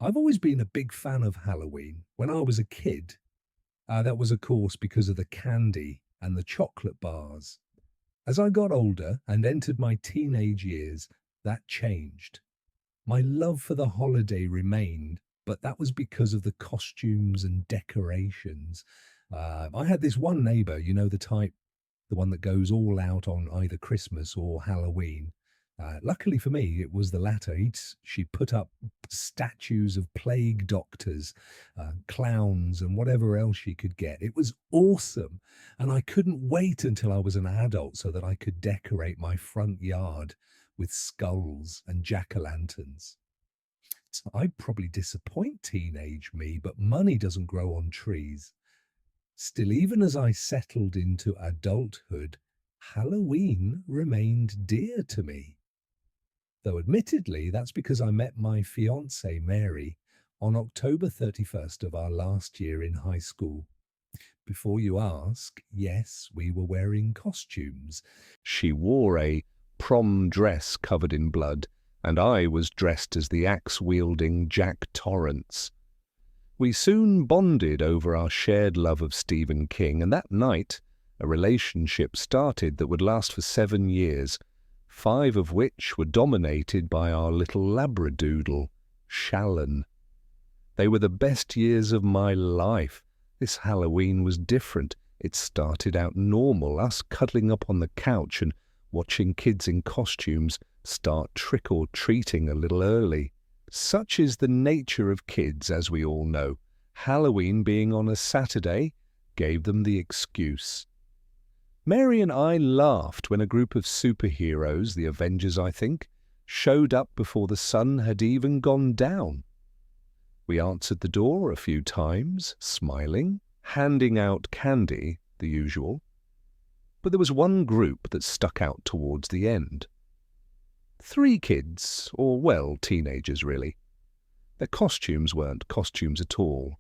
I've always been a big fan of Halloween. When I was a kid, that was, of course, because of the candy and the chocolate bars. As I got older and entered my teenage years, that changed. My love for the holiday remained, but that was because of the costumes and decorations. I had this one neighbor, you know, the type, the one that goes all out on either Christmas or Halloween. Luckily for me, it was the latter. She put up statues of plague doctors, clowns, and whatever else she could get. It was awesome. And I couldn't wait until I was an adult so that I could decorate my front yard with skulls and jack-o'-lanterns. So I'd probably disappoint teenage me, but money doesn't grow on trees. Still, even as I settled into adulthood, Halloween remained dear to me. Though admittedly, that's because I met my fiancée, Mary, on October 31st of our last year in high school. Before you ask, yes, we were wearing costumes. She wore a prom dress covered in blood, and I was dressed as the axe-wielding Jack Torrance. We soon bonded over our shared love of Stephen King, and that night a relationship started that would last for 7 years, 5 of which were dominated by our little labradoodle, Shallon. They were the best years of my life. This Halloween was different. It started out normal, us cuddling up on the couch and watching kids in costumes start trick-or-treating a little early. Such is the nature of kids, as we all know. Halloween being on a Saturday gave them the excuse. Mary and I laughed when a group of superheroes, the Avengers I think, showed up before the sun had even gone down. We answered the door a few times, smiling, handing out candy, the usual. But there was one group that stuck out towards the end. 3 kids, or well, teenagers really. Their costumes weren't costumes at all.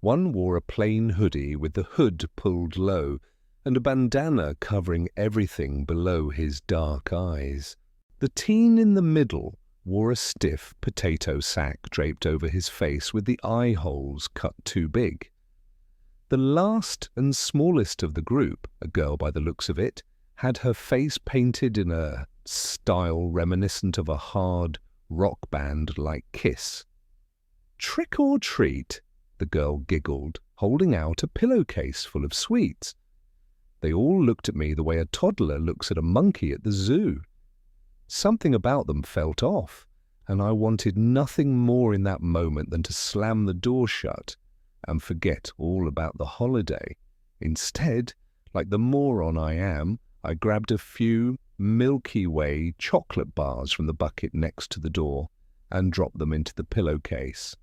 One wore a plain hoodie with the hood pulled low, and a bandana covering everything below his dark eyes. The teen in the middle wore a stiff potato sack draped over his face with the eye holes cut too big. The last and smallest of the group, a girl by the looks of it, had her face painted in a style reminiscent of a hard rock band like Kiss. "Trick or treat," the girl giggled, holding out a pillowcase full of sweets. They all looked at me the way a toddler looks at a monkey at the zoo. Something about them felt off, and I wanted nothing more in that moment than to slam the door shut and forget all about the holiday. Instead, like the moron I am, I grabbed a few Milky Way chocolate bars from the bucket next to the door and dropped them into the pillowcase.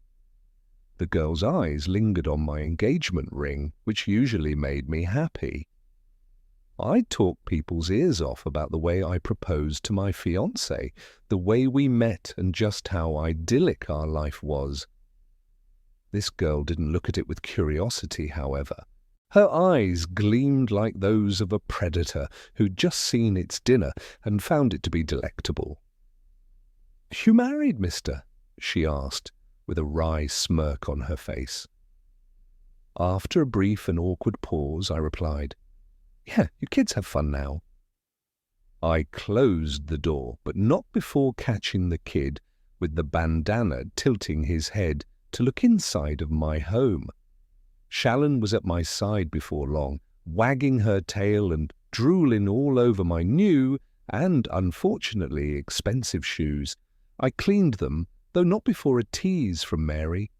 The girl's eyes lingered on my engagement ring, which usually made me happy. I'd talk people's ears off about the way I proposed to my fiancée, the way we met and just how idyllic our life was. This girl didn't look at it with curiosity, however. Her eyes gleamed like those of a predator who'd just seen its dinner and found it to be delectable. "You married, mister?" she asked, with a wry smirk on her face. After a brief and awkward pause, I replied, "Yeah, you kids have fun now." I closed the door, but not before catching the kid with the bandana tilting his head to look inside of my home. Shallon was at my side before long, wagging her tail and drooling all over my new and, unfortunately, expensive shoes. I cleaned them, though not before a tease from Mary.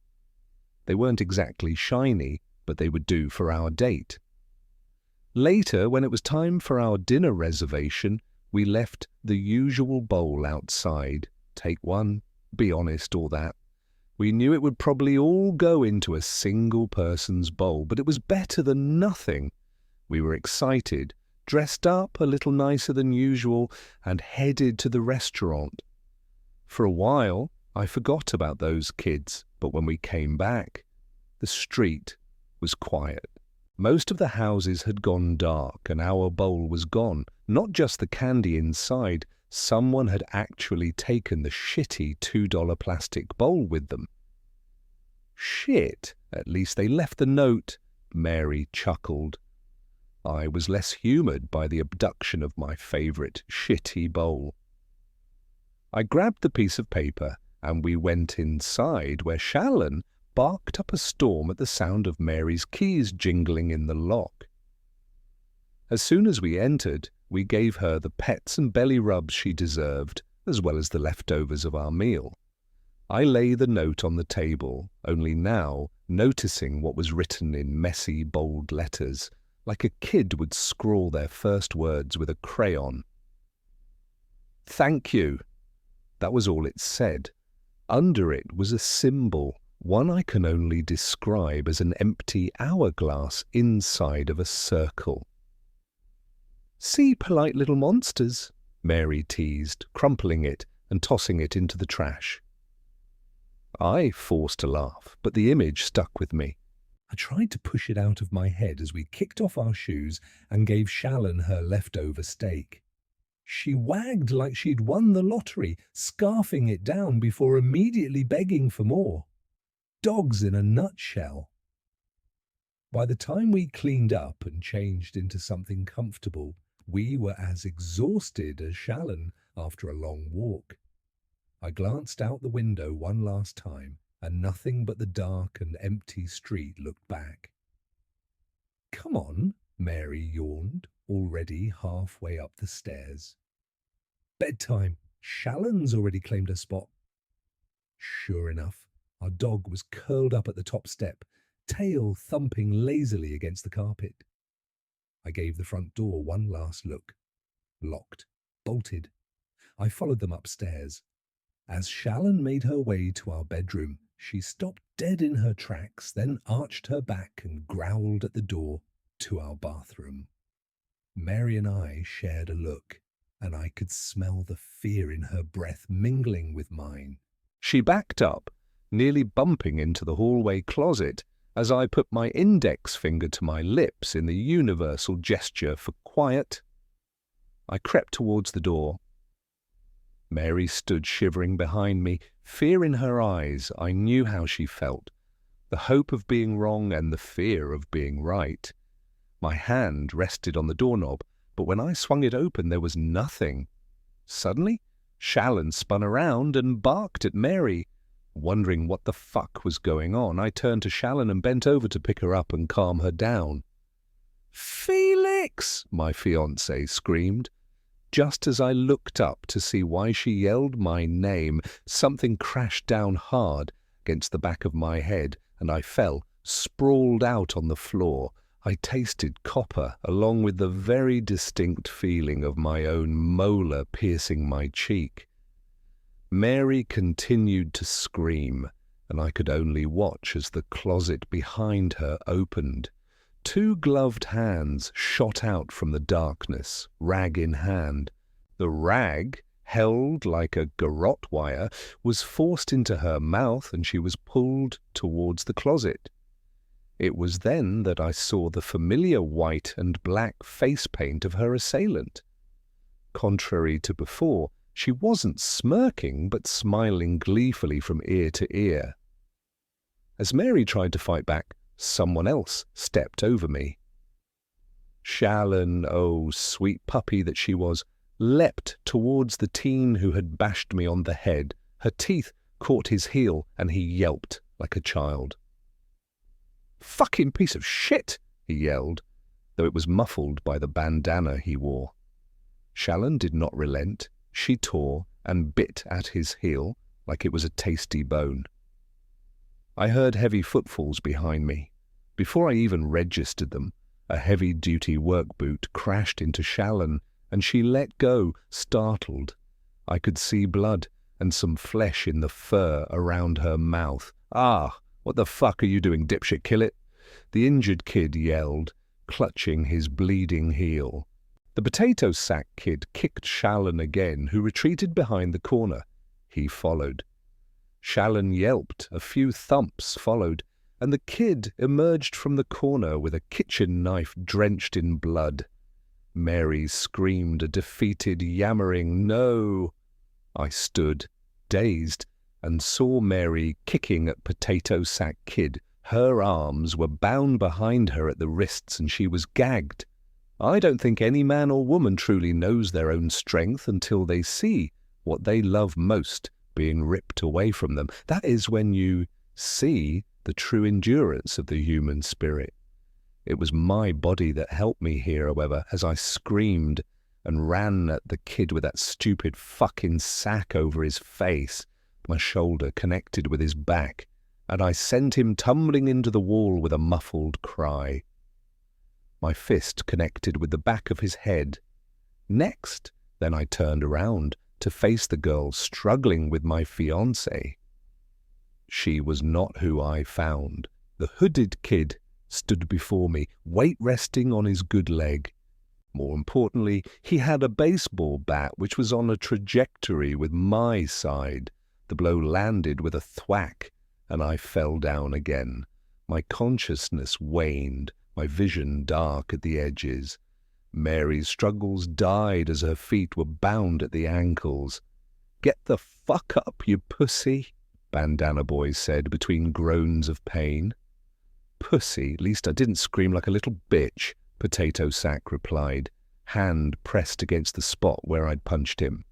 They weren't exactly shiny, but they would do for our date. Later, when it was time for our dinner reservation, we left the usual bowl outside. Take one, be honest, all that. We knew it would probably all go into a single person's bowl, but it was better than nothing. We were excited, dressed up a little nicer than usual, and headed to the restaurant. For a while, I forgot about those kids, but when we came back, the street was quiet. Most of the houses had gone dark, and our bowl was gone. Not just the candy inside. Someone had actually taken the shitty $2 plastic bowl with them. Shit, at least they left the note, Mary chuckled. I was less humoured by the abduction of my favourite shitty bowl. I grabbed the piece of paper and we went inside, where Shallon barked up a storm at the sound of Mary's keys jingling in the lock. As soon as we entered, we gave her the pets and belly rubs she deserved, as well as the leftovers of our meal. I lay the note on the table, only now noticing what was written in messy, bold letters, like a kid would scrawl their first words with a crayon. Thank you. That was all it said. Under it was a symbol, one I can only describe as an empty hourglass inside of a circle. See, polite little monsters, Mary teased, crumpling it and tossing it into the trash. I forced a laugh, but the image stuck with me. I tried to push it out of my head as we kicked off our shoes and gave Shallon her leftover steak. She wagged like she'd won the lottery, scarfing it down before immediately begging for more. Dogs in a nutshell. By the time we cleaned up and changed into something comfortable, we were as exhausted as Shallon after a long walk. I glanced out the window one last time, and nothing but the dark and empty street looked back. Come on, Mary yawned, already halfway up the stairs. Bedtime. Shallon's already claimed her spot. Sure enough, our dog was curled up at the top step, tail thumping lazily against the carpet. I gave the front door one last look. Locked. Bolted. I followed them upstairs. As Shallon made her way to our bedroom, she stopped dead in her tracks, then arched her back and growled at the door to our bathroom. Mary and I shared a look, and I could smell the fear in her breath mingling with mine. She backed up, nearly bumping into the hallway closet as I put my index finger to my lips in the universal gesture for quiet. I crept towards the door. Mary stood shivering behind me, fear in her eyes. I knew how she felt, the hope of being wrong and the fear of being right. My hand rested on the doorknob, but when I swung it open there was nothing. Suddenly, Shallon spun around and barked at Mary. Wondering what the fuck was going on, I turned to Shallon and bent over to pick her up and calm her down. "Felix!" my fiancée screamed. Just as I looked up to see why she yelled my name, something crashed down hard against the back of my head, and I fell, sprawled out on the floor. I tasted copper, along with the very distinct feeling of my own molar piercing my cheek. Mary continued to scream, and I could only watch as the closet behind her opened. Two gloved hands shot out from the darkness, rag in hand. The rag, held like a garrote wire, was forced into her mouth and she was pulled towards the closet. It was then that I saw the familiar white and black face paint of her assailant. Contrary to before, she wasn't smirking but smiling gleefully from ear to ear. As Mary tried to fight back, someone else stepped over me. Shallon, oh sweet puppy that she was, leapt towards the teen who had bashed me on the head. Her teeth caught his heel and he yelped like a child. "Fucking piece of shit!" he yelled, though it was muffled by the bandana he wore. Shallon did not relent. She tore and bit at his heel like it was a tasty bone. I heard heavy footfalls behind me. Before I even registered them, a heavy-duty work boot crashed into Shallon, and she let go, startled. I could see blood and some flesh in the fur around her mouth. "Ah, what the fuck are you doing, dipshit? Kill it!" the injured kid yelled, clutching his bleeding heel. The potato sack kid kicked Shallon again, who retreated behind the corner. He followed. Shallon yelped, a few thumps followed, and the kid emerged from the corner with a kitchen knife drenched in blood. Mary screamed a defeated, yammering "No!" I stood, dazed, and saw Mary kicking at Potato Sack Kid. Her arms were bound behind her at the wrists and she was gagged. I don't think any man or woman truly knows their own strength until they see what they love most being ripped away from them. That is when you see the true endurance of the human spirit. It was my body that helped me here, however, as I screamed and ran at the kid with that stupid fucking sack over his face, my shoulder connected with his back, and I sent him tumbling into the wall with a muffled cry. My fist connected with the back of his head. Next, then I turned around to face the girl struggling with my fiancé. She was not who I found. The hooded kid stood before me, weight resting on his good leg. More importantly, he had a baseball bat which was on a trajectory with my side. The blow landed with a thwack, and I fell down again. My consciousness waned, my vision dark at the edges. Mary's struggles died as her feet were bound at the ankles. "Get the fuck up, you pussy," Bandana Boy said between groans of pain. "Pussy, at least I didn't scream like a little bitch," Potato Sack replied, hand pressed against the spot where I'd punched him.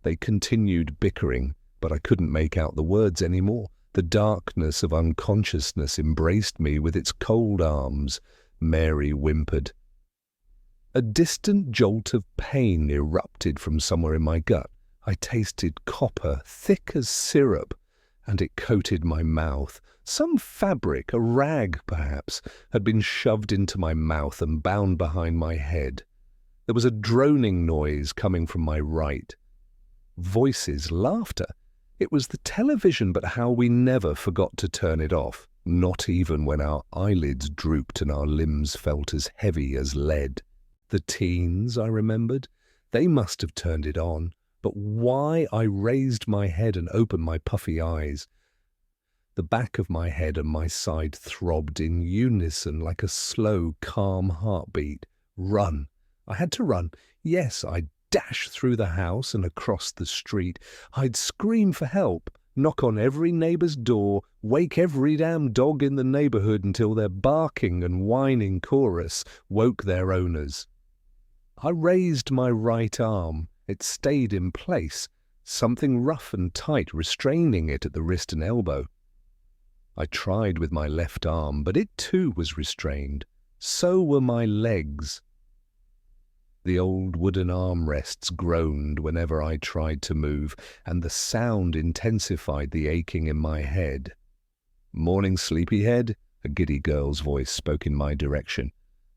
They continued bickering, but I couldn't make out the words anymore. The darkness of unconsciousness embraced me with its cold arms. Mary whimpered. A distant jolt of pain erupted from somewhere in my gut. I tasted copper, thick as syrup, and it coated my mouth. Some fabric, a rag perhaps, had been shoved into my mouth and bound behind my head. There was a droning noise coming from my right. Voices, laughter. It was the television, but how we never forgot to turn it off, not even when our eyelids drooped and our limbs felt as heavy as lead. The teens, I remembered. They must have turned it on, but why? I raised my head and opened my puffy eyes. The back of my head and my side throbbed in unison like a slow, calm heartbeat. Run. I had to run. Yes, I'd dash through the house and across the street. I'd scream for help, knock on every neighbour's door, wake every damn dog in the neighbourhood until their barking and whining chorus woke their owners. I raised my right arm. It stayed in place, something rough and tight restraining it at the wrist and elbow. I tried with my left arm, but it too was restrained. So were my legs. The old wooden armrests groaned whenever I tried to move, and the sound intensified the aching in my head. "Morning, sleepyhead," a giddy girl's voice spoke in my direction.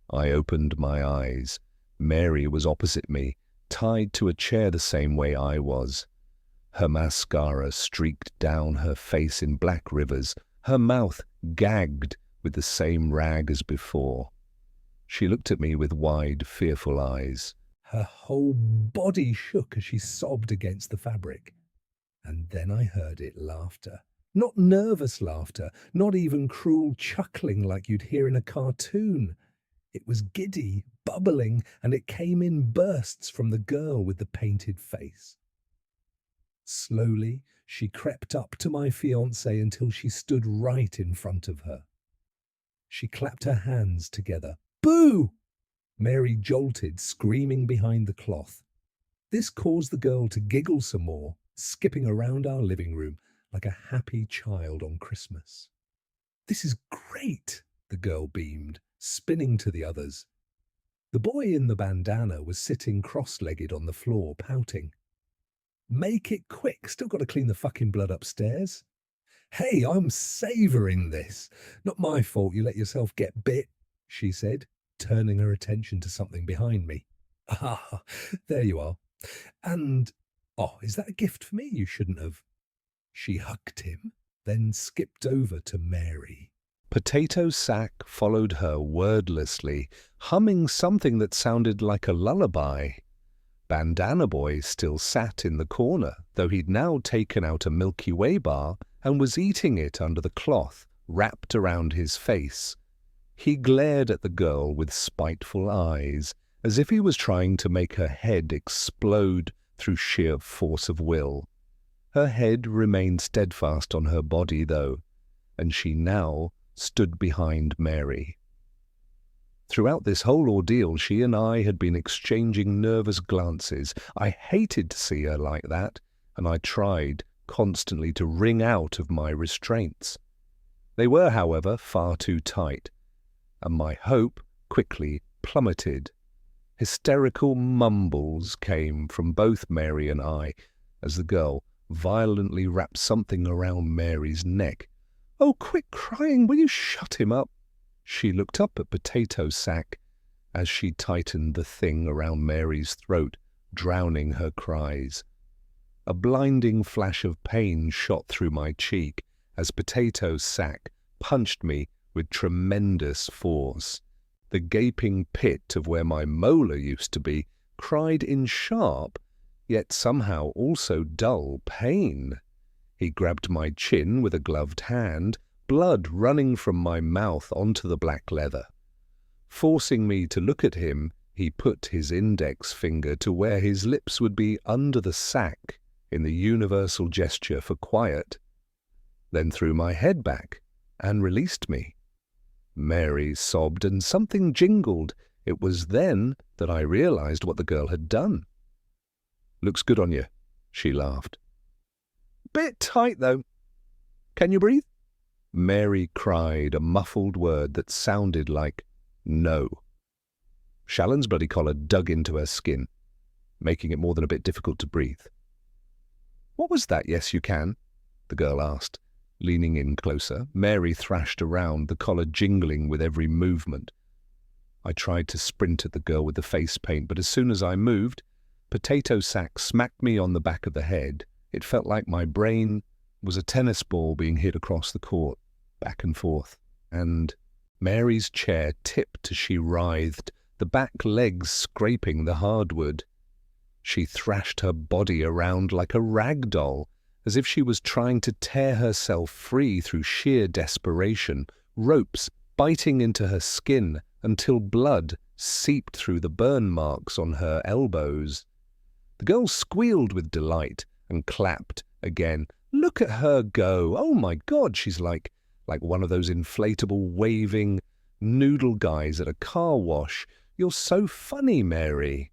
I opened my eyes. Mary was opposite me, tied to a chair the same way I was. Her mascara streaked down her face in black rivers, her mouth gagged with the same rag as before. She looked at me with wide, fearful eyes. Her whole body shook as she sobbed against the fabric. And then I heard it laughter. Not nervous laughter, not even cruel chuckling like you'd hear in a cartoon. It was giddy, bubbling, and it came in bursts from the girl with the painted face. Slowly, she crept up to my fiancé until she stood right in front of her. She clapped her hands together. "Boo!" Mary jolted, screaming behind the cloth. This caused the girl to giggle some more, skipping around our living room like a happy child on Christmas. "This is great," the girl beamed, spinning to the others. The boy in the bandana was sitting cross-legged on the floor, pouting. "Make it quick, still got to clean the fucking blood upstairs." "Hey, I'm savouring this. Not my fault you let yourself get bit," she said, turning her attention to something behind me. "Ah, there you are. And, oh, is that a gift for me? You shouldn't have." She hugged him, then skipped over to Mary. Potato Sack followed her wordlessly, humming something that sounded like a lullaby. Bandana Boy still sat in the corner, though he'd now taken out a Milky Way bar and was eating it under the cloth wrapped around his face. He glared at the girl with spiteful eyes, as if he was trying to make her head explode through sheer force of will. Her head remained steadfast on her body, though, and she now stood behind Mary. Throughout this whole ordeal, she and I had been exchanging nervous glances. I hated to see her like that, and I tried constantly to wring out of my restraints. They were, however, far too tight, and my hope quickly plummeted. Hysterical mumbles came from both Mary and I as the girl violently wrapped something around Mary's neck. "Oh, quit crying, will you shut him up?" She looked up at Potato Sack as she tightened the thing around Mary's throat, drowning her cries. A blinding flash of pain shot through my cheek as Potato Sack punched me with tremendous force. The gaping pit of where my molar used to be cried in sharp, yet somehow also dull pain. He grabbed my chin with a gloved hand, blood running from my mouth onto the black leather. Forcing me to look at him, he put his index finger to where his lips would be under the sack in the universal gesture for quiet, then threw my head back and released me. Mary sobbed and something jingled. It was then that I realized what the girl had done. "Looks good on you," she laughed. "Bit tight, though. Can you breathe?" Mary cried a muffled word that sounded like no. Shallon's bloody collar dug into her skin, making it more than a bit difficult to breathe. "What was that, yes you can?" the girl asked, leaning in closer. Mary thrashed around, the collar jingling with every movement. I tried to sprint at the girl with the face paint, but as soon as I moved, Potato Sack smacked me on the back of the head. It felt like my brain was a tennis ball being hit across the court, back and forth. And Mary's chair tipped as she writhed, the back legs scraping the hardwood. She thrashed her body around like a rag doll, as if she was trying to tear herself free through sheer desperation, ropes biting into her skin until blood seeped through the burn marks on her elbows. The girl squealed with delight and clapped again. "Look at her go! Oh my God, she's like one of those inflatable waving noodle guys at a car wash. You're so funny, Mary."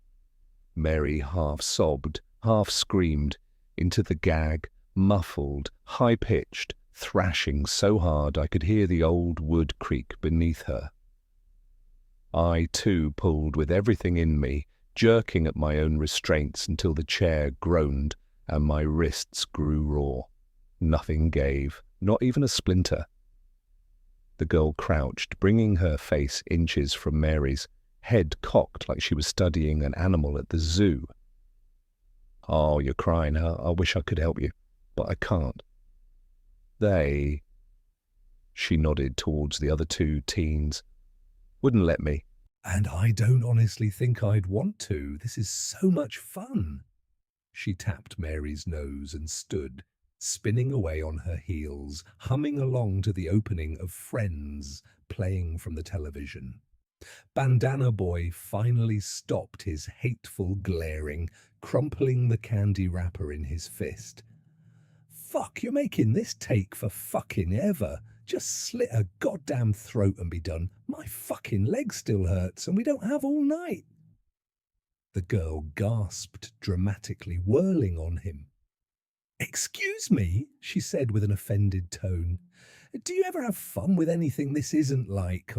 Mary half sobbed, half screamed, into the gag, muffled, high-pitched, thrashing so hard I could hear the old wood creak beneath her. I, too, pulled with everything in me, jerking at my own restraints until the chair groaned and my wrists grew raw. Nothing gave, not even a splinter. The girl crouched, bringing her face inches from Mary's, head cocked like she was studying an animal at the zoo. "Oh, you're crying. I wish I could help you, but I can't. They," she nodded towards the other two teens, "wouldn't let me." "And I don't honestly think I'd want to. This is so much fun." She tapped Mary's nose and stood, spinning away on her heels, humming along to the opening of Friends playing from the television. Bandana Boy finally stopped his hateful glaring, crumpling the candy wrapper in his fist. "Fuck, you're making this take for fucking ever. Just slit her goddamn throat and be done. My fucking leg still hurts and we don't have all night." The girl gasped dramatically, whirling on him. "Excuse me," she said with an offended tone. "Do you ever have fun with anything this isn't like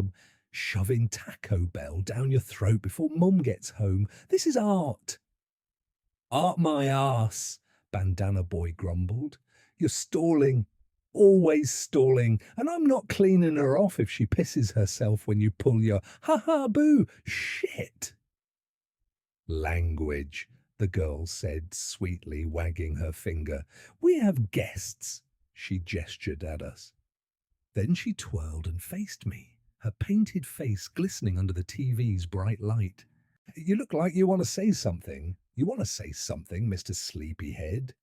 shoving Taco Bell down your throat before Mum gets home? This is art." "Art my arse," Bandana Boy grumbled. "You're stalling, always stalling, and I'm not cleaning her off if she pisses herself when you pull your ha-ha boo shit." "Language," the girl said sweetly, wagging her finger. "We have guests." She gestured at us. Then she twirled and faced me, her painted face glistening under the TV's bright light. "You look like you want to say something. You want to say something, Mr. Sleepyhead."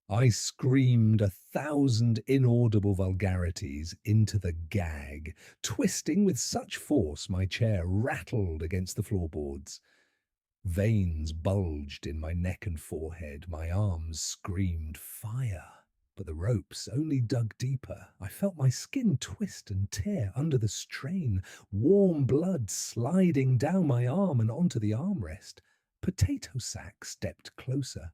I screamed 1,000 inaudible vulgarities into the gag, twisting with such force my chair rattled against the floorboards. Veins bulged in my neck and forehead. My arms screamed fire. But the ropes only dug deeper. I felt my skin twist and tear under the strain, warm blood sliding down my arm and onto the armrest. Potato Sack stepped closer.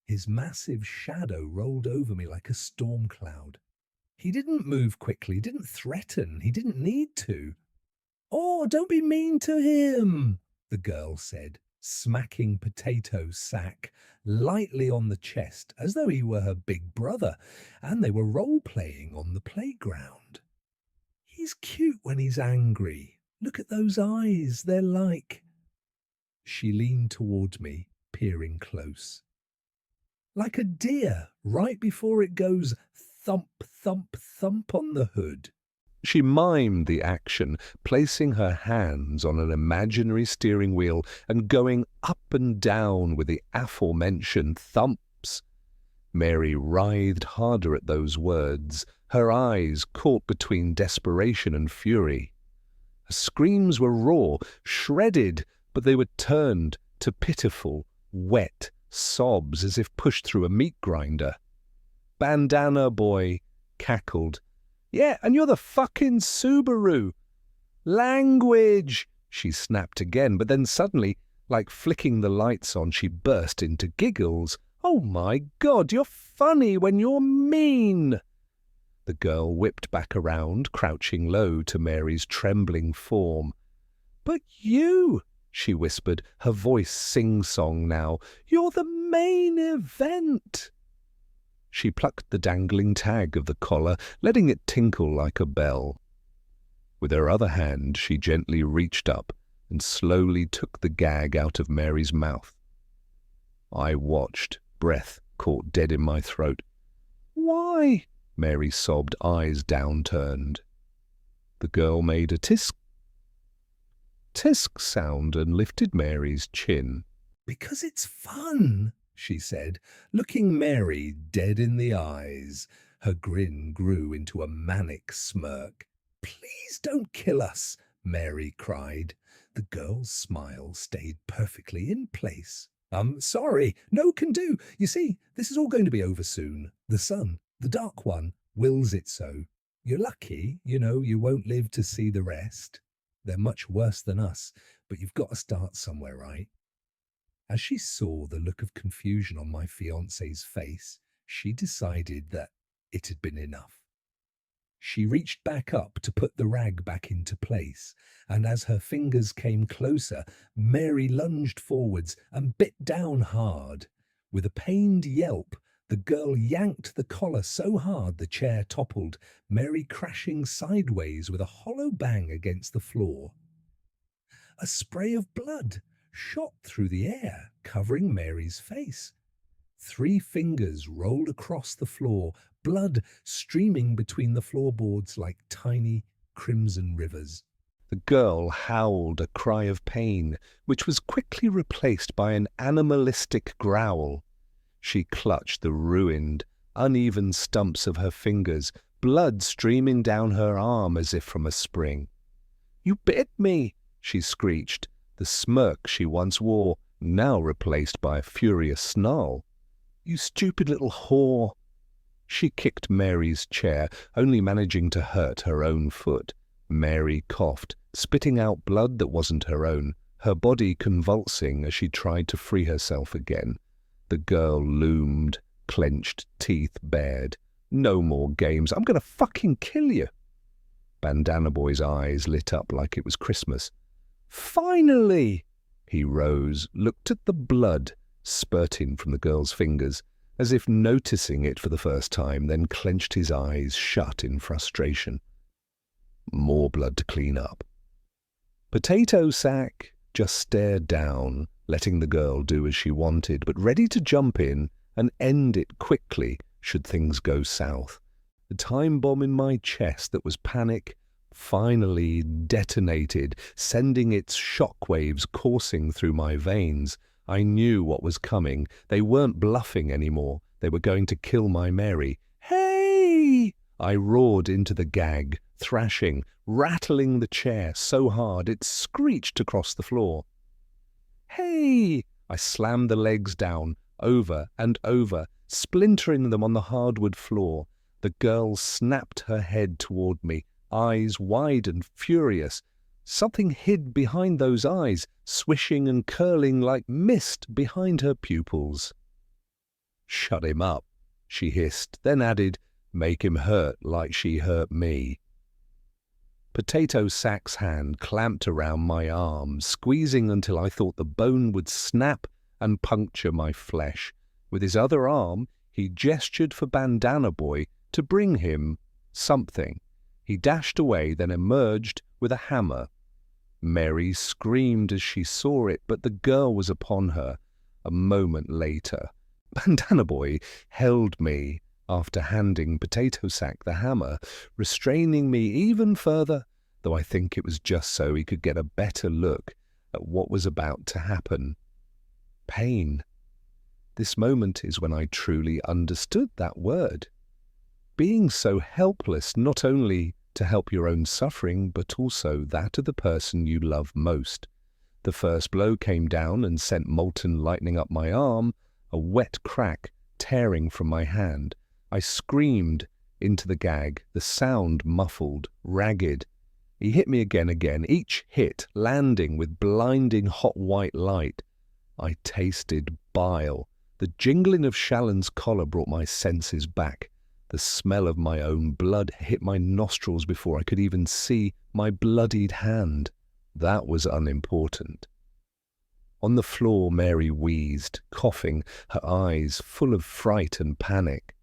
His massive shadow rolled over me like a storm cloud. He didn't move quickly, didn't threaten, he didn't need to. "Oh, don't be mean to him," the girl said, smacking Potato Sack lightly on the chest as though he were her big brother and they were role-playing on the playground. "He's cute when he's angry. Look at those eyes, they're like—" She leaned toward me, peering close. "Like a deer right before it goes thump, thump, thump on the hood." She mimed the action, placing her hands on an imaginary steering wheel and going up and down with the aforementioned thumps. Mary writhed harder at those words, her eyes caught between desperation and fury. Her screams were raw, shredded, but they were turned to pitiful, wet sobs as if pushed through a meat grinder. Bandana Boy cackled. "Yeah, and you're the fucking Subaru." "Language!" she snapped again, but then suddenly, like flicking the lights on, she burst into giggles. "Oh my God, you're funny when you're mean!" The girl whipped back around, crouching low to Mary's trembling form. "But you," she whispered, her voice sing-song now, "you're the main event." She plucked the dangling tag of the collar, letting it tinkle like a bell. With her other hand, she gently reached up and slowly took the gag out of Mary's mouth. I watched, breath caught dead in my throat. "Why?" Mary sobbed, eyes downturned. The girl made a tisk sound and lifted Mary's chin. "Because it's fun," she said, looking Mary dead in the eyes. Her grin grew into a manic smirk. "Please don't kill us," Mary cried. The girl's smile stayed perfectly in place. Sorry, no can do. You see, this is all going to be over soon. The sun, the dark one, wills it so. You're lucky, you won't live to see the rest. They're much worse than us, but you've got to start somewhere, right?" As she saw the look of confusion on my fiancé's face, she decided that it had been enough. She reached back up to put the rag back into place, and as her fingers came closer, Mary lunged forwards and bit down hard. With a pained yelp, the girl yanked the collar so hard the chair toppled, Mary crashing sideways with a hollow bang against the floor. A spray of blood shot through the air, covering Mary's face. 3 fingers rolled across the floor, blood streaming between the floorboards like tiny crimson rivers. The girl howled a cry of pain, which was quickly replaced by an animalistic growl. She clutched the ruined, uneven stumps of her fingers, blood streaming down her arm as if from a spring. "You bit me!" she screeched, the smirk she once wore now replaced by a furious snarl. "You stupid little whore!" She kicked Mary's chair, only managing to hurt her own foot. Mary coughed, spitting out blood that wasn't her own, her body convulsing as she tried to free herself again. The girl loomed, clenched teeth bared. "No more games. I'm going to fucking kill you." Bandana Boy's eyes lit up like it was Christmas. "Finally!" He rose, looked at the blood spurting from the girl's fingers, as if noticing it for the first time, then clenched his eyes shut in frustration. More blood to clean up. Potato Sack just stared down, letting the girl do as she wanted, but ready to jump in and end it quickly should things go south. The time bomb in my chest that was panic finally detonated, sending its shockwaves coursing through my veins. I knew what was coming. They weren't bluffing anymore. They were going to kill my Mary. "Hey!" I roared into the gag, thrashing, rattling the chair so hard it screeched across the floor. Hey! I slammed the legs down, over and over, splintering them on the hardwood floor. The girl snapped her head toward me, eyes wide and furious. Something hid behind those eyes, swishing and curling like mist behind her pupils. "Shut him up," she hissed, then added, "Make him hurt like she hurt me." Potato Sack's hand clamped around my arm, squeezing until I thought the bone would snap and puncture my flesh. With his other arm, he gestured for Bandana Boy to bring him something. He dashed away, then emerged with a hammer. Mary screamed as she saw it, but the girl was upon her a moment later. Bandana Boy held me after handing Potato Sack the hammer, restraining me even further, though I think it was just so he could get a better look at what was about to happen. Pain. This moment is when I truly understood that word. Being so helpless not only to help your own suffering, but also that of the person you love most. The first blow came down and sent molten lightning up my arm, a wet crack tearing from my hand. I screamed into the gag, the sound muffled, ragged. He hit me again, each hit landing with blinding hot white light. I tasted bile. The jingling of Shallon's collar brought my senses back. The smell of my own blood hit my nostrils before I could even see my bloodied hand. That was unimportant. On the floor, Mary wheezed, coughing, her eyes full of fright and panic.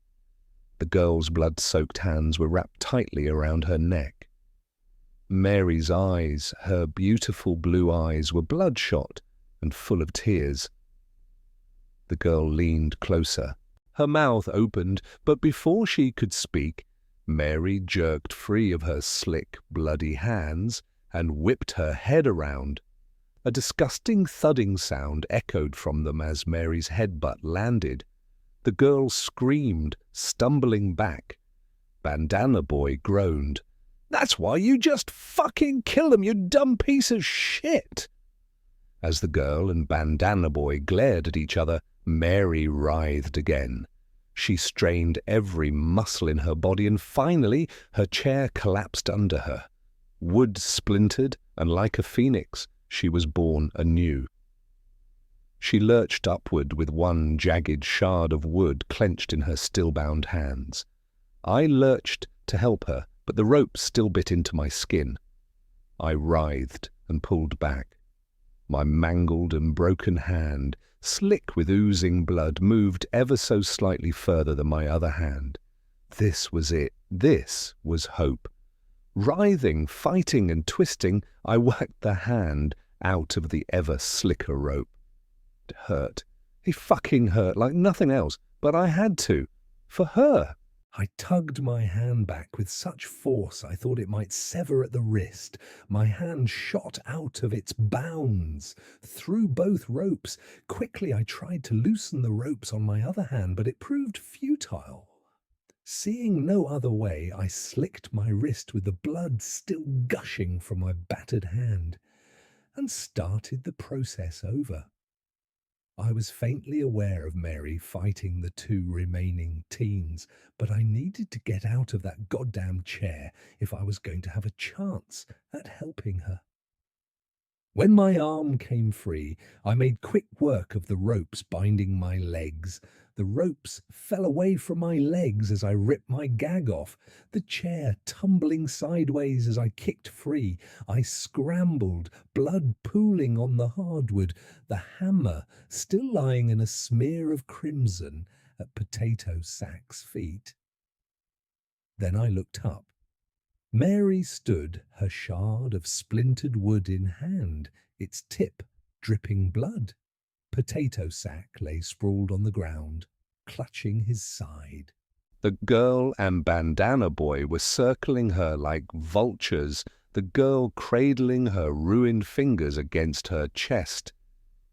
The girl's blood-soaked hands were wrapped tightly around her neck. Mary's eyes, her beautiful blue eyes, were bloodshot and full of tears. The girl leaned closer. Her mouth opened, but before she could speak, Mary jerked free of her slick, bloody hands and whipped her head around. A disgusting thudding sound echoed from them as Mary's headbutt landed. The girl screamed, stumbling back. Bandana Boy groaned. "That's why you just fucking kill them, you dumb piece of shit!" As the girl and Bandana Boy glared at each other, Mary writhed again. She strained every muscle in her body, and finally her chair collapsed under her. Wood splintered, and like a phoenix, she was born anew. She lurched upward with one jagged shard of wood clenched in her still-bound hands. I lurched to help her, but the rope still bit into my skin. I writhed and pulled back. My mangled and broken hand, slick with oozing blood, moved ever so slightly further than my other hand. This was it. This was hope. Writhing, fighting and twisting, I worked the hand out of the ever slicker rope. It hurt. It fucking hurt like nothing else, but I had to. For her. I tugged my hand back with such force I thought it might sever at the wrist. My hand shot out of its bounds, through both ropes. Quickly I tried to loosen the ropes on my other hand, but it proved futile. Seeing no other way, I slicked my wrist with the blood still gushing from my battered hand, and started the process over. I was faintly aware of Mary fighting the two remaining teens, but I needed to get out of that goddamn chair if I was going to have a chance at helping her. When my arm came free, I made quick work of the ropes binding my legs. The ropes fell away from my legs as I ripped my gag off, the chair tumbling sideways as I kicked free. I scrambled, blood pooling on the hardwood, the hammer still lying in a smear of crimson at Potato Sack's feet. Then I looked up. Mary stood, her shard of splintered wood in hand, its tip dripping blood. Potato Sack lay sprawled on the ground, clutching his side. The girl and Bandana Boy were circling her like vultures, the girl cradling her ruined fingers against her chest.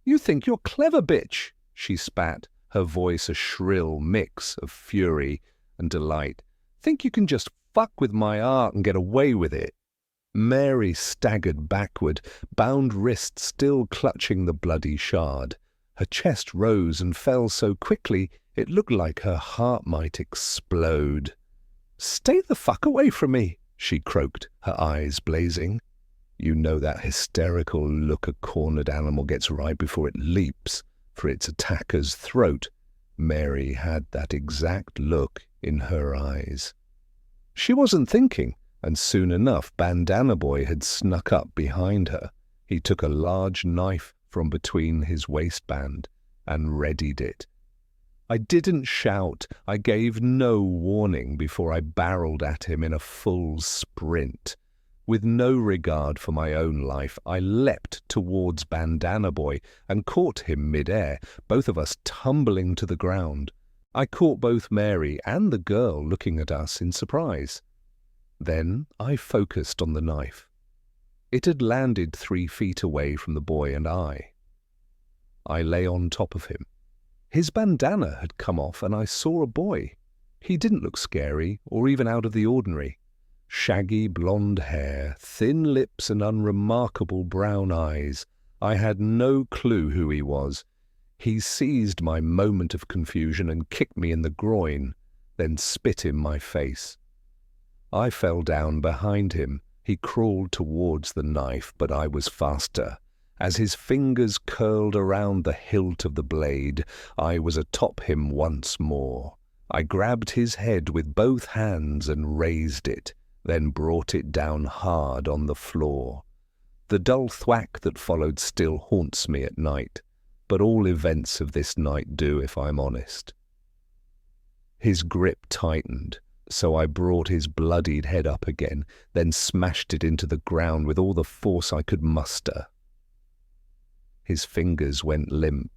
"You think you're clever, bitch," she spat, her voice a shrill mix of fury and delight. "Think you can just fuck with my art and get away with it?" Mary staggered backward, bound wrist still clutching the bloody shard. Her chest rose and fell so quickly it looked like her heart might explode. "Stay the fuck away from me," she croaked, her eyes blazing. You know that hysterical look a cornered animal gets right before it leaps for its attacker's throat. Mary had that exact look in her eyes. She wasn't thinking, and soon enough Bandana Boy had snuck up behind her. He took a large knife from between his waistband and readied it. I didn't shout. I gave no warning before I barreled at him in a full sprint. With no regard for my own life, I leapt towards Bandana Boy and caught him mid-air, both of us tumbling to the ground. I caught both Mary and the girl looking at us in surprise. Then I focused on the knife. It had landed 3 feet away from the boy and I. I lay on top of him. His bandana had come off and I saw a boy. He didn't look scary or even out of the ordinary. Shaggy blonde hair, thin lips and unremarkable brown eyes. I had no clue who he was. He seized my moment of confusion and kicked me in the groin, then spit in my face. I fell down behind him. He crawled towards the knife, but I was faster. As his fingers curled around the hilt of the blade, I was atop him once more. I grabbed his head with both hands and raised it, then brought it down hard on the floor. The dull thwack that followed still haunts me at night, but all events of this night do, if I'm honest. His grip tightened, so I brought his bloodied head up again, then smashed it into the ground with all the force I could muster. His fingers went limp.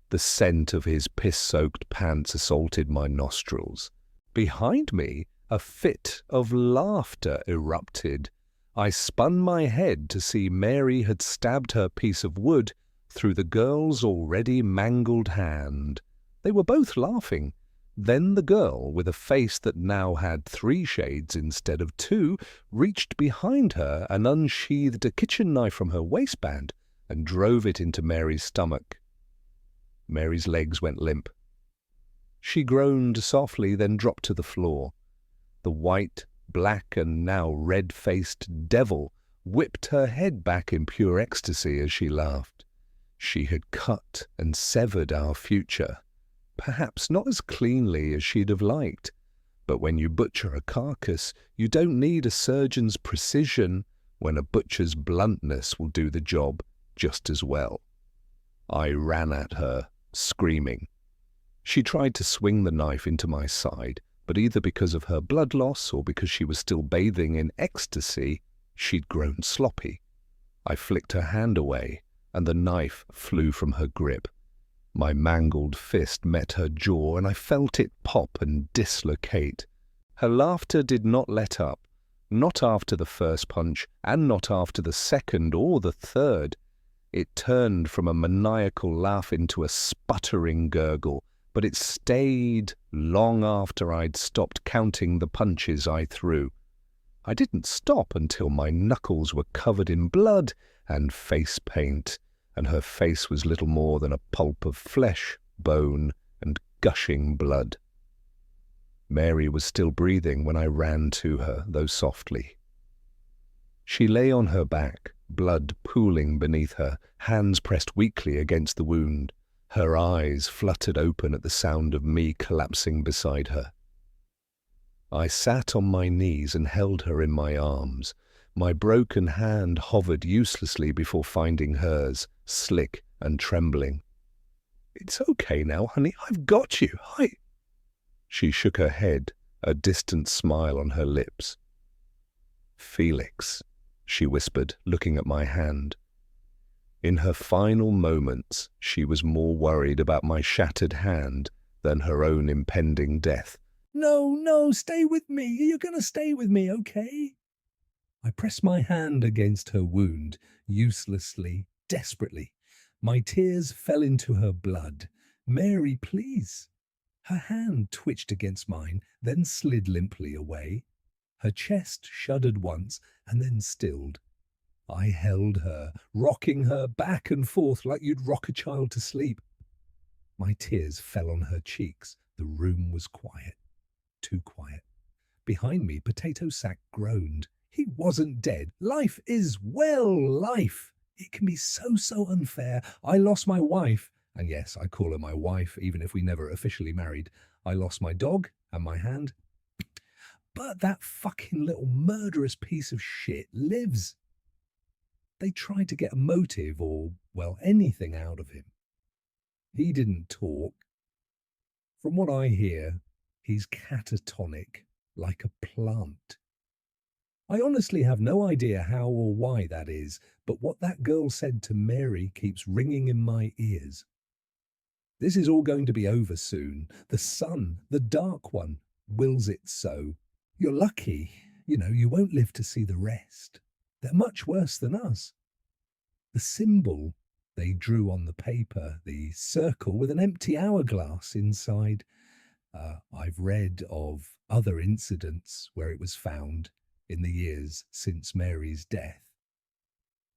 The scent of his piss-soaked pants assaulted my nostrils. Behind me, a fit of laughter erupted. I spun my head to see Mary had stabbed her piece of wood through the girl's already mangled hand. They were both laughing. Then the girl, with a face that now had 3 shades instead of 2, reached behind her and unsheathed a kitchen knife from her waistband and drove it into Mary's stomach. Mary's legs went limp. She groaned softly, then dropped to the floor. The white, black, and now red-faced devil whipped her head back in pure ecstasy as she laughed. She had cut and severed our future, perhaps not as cleanly as she'd have liked, but when you butcher a carcass, you don't need a surgeon's precision when a butcher's bluntness will do the job just as well. I ran at her, screaming. She tried to swing the knife into my side, but either because of her blood loss or because she was still bathing in ecstasy, she'd grown sloppy. I flicked her hand away, and the knife flew from her grip. My mangled fist met her jaw, and I felt it pop and dislocate. Her laughter did not let up, not after the first punch, and not after the second or the third. It turned from a maniacal laugh into a sputtering gurgle, but it stayed long after I'd stopped counting the punches I threw. I didn't stop until my knuckles were covered in blood and face paint, and her face was little more than a pulp of flesh, bone, and gushing blood. Mary was still breathing when I ran to her, though softly. She lay on her back, blood pooling beneath her, hands pressed weakly against the wound. Her eyes fluttered open at the sound of me collapsing beside her. I sat on my knees and held her in my arms. My broken hand hovered uselessly before finding hers, slick and trembling. "It's okay now, honey. I've got you. She shook her head, a distant smile on her lips. "Felix," she whispered, looking at my hand. In her final moments, she was more worried about my shattered hand than her own impending death. No, stay with me. You're going to stay with me, okay? I pressed my hand against her wound, uselessly, desperately. My tears fell into her blood. "Mary, please." Her hand twitched against mine, then slid limply away. Her chest shuddered once and then stilled. I held her, rocking her back and forth like you'd rock a child to sleep. My tears fell on her cheeks. The room was quiet, too quiet. Behind me, Potato Sack groaned. He wasn't dead. Life is, well, life. It can be so unfair. I lost my wife, and yes, I call her my wife, even if we never officially married. I lost my dog and my hand. But that fucking little murderous piece of shit lives. They tried to get a motive or, well, anything out of him. He didn't talk. From what I hear, he's catatonic, like a plant. I honestly have no idea how or why that is, but what that girl said to Mary keeps ringing in my ears. This is all going to be over soon. The sun, the dark one, wills it so. You're lucky, you won't live to see the rest. They're much worse than us. The symbol they drew on the paper, the circle with an empty hourglass inside. I've read of other incidents where it was found in the years since Mary's death.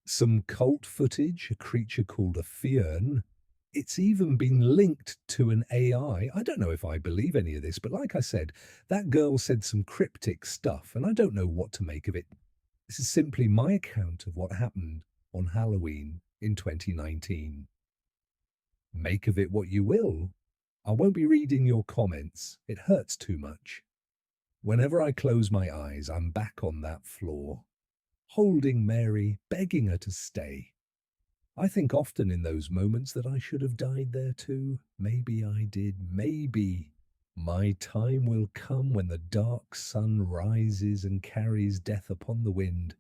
Some cult footage, a creature called a Fionn. It's even been linked to an AI. I don't know if I believe any of this, but like I said, that girl said some cryptic stuff, and I don't know what to make of it. This is simply my account of what happened on Halloween in 2019. Make of it what you will. I won't be reading your comments. It hurts too much. Whenever I close my eyes, I'm back on that floor, holding Mary, begging her to stay. I think often in those moments that I should have died there too. Maybe I did. Maybe. My time will come when the dark sun rises and carries death upon the wind.